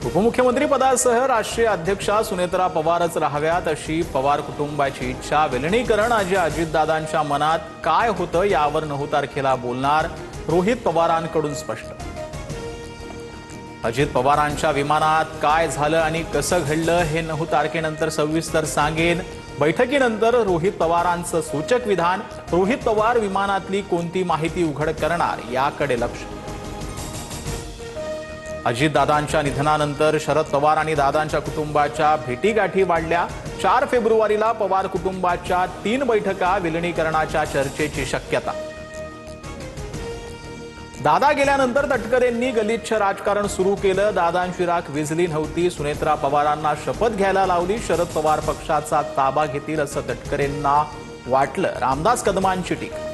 उपमुख्यमंत्री पदासह राष्ट्रीय अध्यक्षा सुनेत्रा पवारच राहाव्यात अशी पवार कुटुंबाची इच्छा। विलिनीकरण आज अजितदादांच्या मनात काय होतं यावर 9 तारखेला बोलणार, रोहित पवारांकडून स्पष्ट। अजित पवारांच्या विमानात काय झालं आणि कसं घडलं हे 9 तारखेनंतर सविस्तर सांगेन। बैठकीनंतर रोहित पवारांचं सूचक विधान, रोहित पवार विमानातली कोणती माहिती उघड करणार याकडे लक्ष। अजितदादांच्या निधनानंतर शरद पवार आणि दादांच्या कुटुंबाच्या भेटीगाठी वाढल्या। 4 फेब्रुवारीला पवार कुटुंबाच्या 3 बैठका, विलिनीकरणाच्या चर्चेची शक्यता। दादा गेल्यानंतर तटकरेंनी गलिच्छ राजकारण सुरू केलं। दादांची राख विझली नव्हती। सुनेत्रा पवारांना शपथ घ्यायला लावली। शरद पवार पक्षाचा ताबा घेतील असं तटकरेंना वाटलं, रामदास कदमांची टीका।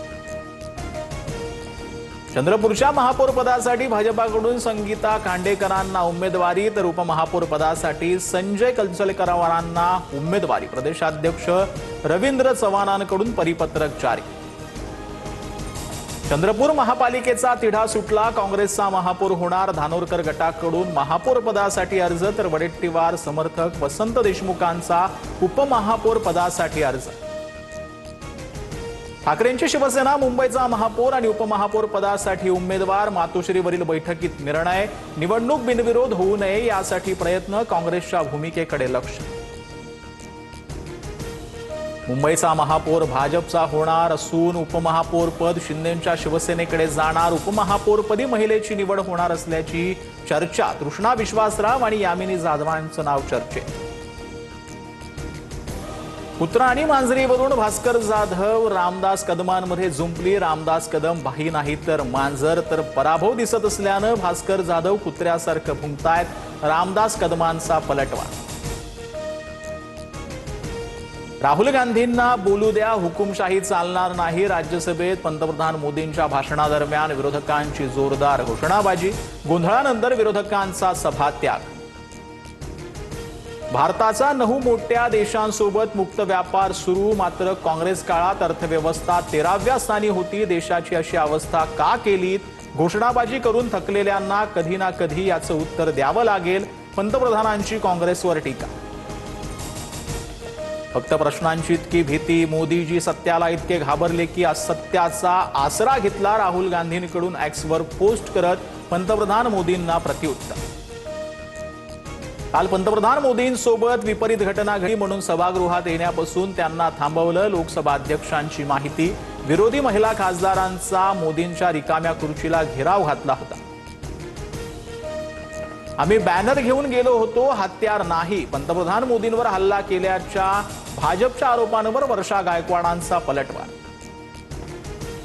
चंद्रपूरच्या महापौर पदासाठी भाजपाकडून संगीता खांडेकरांना उमेदवारी, तर उपमहापौर पदासाठी संजय कलचलकरांना उमेदवारी। प्रदेशाध्यक्ष रवींद्र चव्हाणांकडून परिपत्रक जारी। चंद्रपूर महापालिकेचा तिढा सुटला। काँग्रेसचा महापौर होणार। धानोरकर गटाकडून महापौर पदासाठी अर्ज, तर वडेट्टीवार समर्थक वसंत देशमुखांचा उपमहापौर पदासाठी अर्ज। ठाकरेंची शिवसेना मुंबईचा महापौर आणि उपमहापौर पदासाठी उमेदवार। मातोश्रीवरील बैठकीत निर्णय, निवडणूक बिनविरोध होऊ नये यासाठी प्रयत्न, काँग्रेसच्या भूमिकेकडे लक्ष। मुंबईचा महापौर भाजपचा होणार असून उपमहापौर पद शिंदेंच्या शिवसेनेकडे जाणार। उपमहापौरपदी महिलेची निवड होणार असल्याची चर्चा। तृष्णा विश्वासराव आणि यामिनी जाधवांचं नाव चर्चेत। पुत्रा आणि मांजरीवरून भास्कर जाधव रामदास कदमांमध्ये जुंपली। रामदास कदम बाही नाही तर मांजर, तर पराभव दिसत असल्यानं भास्कर जाधव कुत्र्यासारखं भुंकतायत। रामदास कदमांचा पलटवार। राहुल गांधींना बोलू द्या, हुकुमशाही चालणार नाही। राज्यसभेत पंतप्रधान मोदींच्या भाषणादरम्यान विरोधकांची जोरदार घोषणाबाजी। गोंधळानंतर विरोधकांचा सभात्याग। भारताचा 9 मोठ्या देशांसोबत मुक्त व्यापार सुरू, मात्र काँग्रेस काळात अर्थव्यवस्था 13व्या स्थानी होती। देशाची अशी अवस्था का केलीत? घोषणाबाजी करून थकलेल्यांना कधी ना कधी याचं उत्तर द्यावं लागेल। पंतप्रधानांची काँग्रेसवर टीका। फक्त प्रश्नांची इतकी भीती, मोदीजी सत्याला इतके घाबरले की असत्याचा आसरा घेतला। राहुल गांधींकडून एक्सवर पोस्ट करत पंतप्रधान मोदींना प्रत्युत्तर। काल पंतप्रधान मोदींसोबत विपरीत घटना घडली म्हणून सभागृहात येण्यापासून त्यांना थांबवलं। लोकसभा अध्यक्षांची माहिती, विरोधी महिला खासदारांचा मोदींच्या रिकाम्या खुर्चीला घेराव घातला होता। आम्ही बॅनर घेऊन गेलो होतो, हत्यार नाही। पंतप्रधान मोदींवर हल्ला केल्याच्या भाजपच्या आरोपांवर वर्षा गायकवाडांचा पलटवार।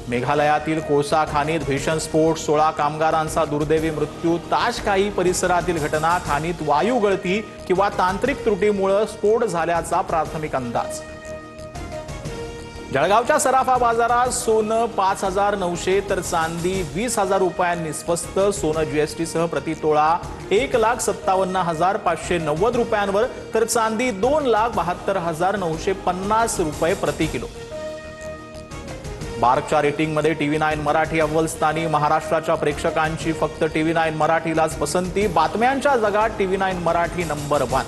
मेघालयातील कोळसा खाणीत भीषण स्फोट, 16 कामगारांचा दुर्दैवी मृत्यू। ताजखाई परिसरातील घटना, खाणीत वायू गळती किंवा तांत्रिक त्रुटीमुळे स्फोट झाल्याचा प्राथमिक अंदाज। जळगावच्या सराफा बाजारात सोनं 5,900 तर चांदी 20,000 रुपयांनी स्वस्त। सोनं जीएसटी सह प्रतितोळा 1,57,590 रुपयांवर, तर चांदी 2,72,950 रुपये प्रति किलो। बार्कच्या रेटिंगमध्ये TV9 मराठी अव्वल स्थानी। महाराष्ट्राच्या प्रेक्षकांची फक्त TV9 मराठीलाच पसंती। बातम्यांच्या जगात TV9 मराठी नंबर 1।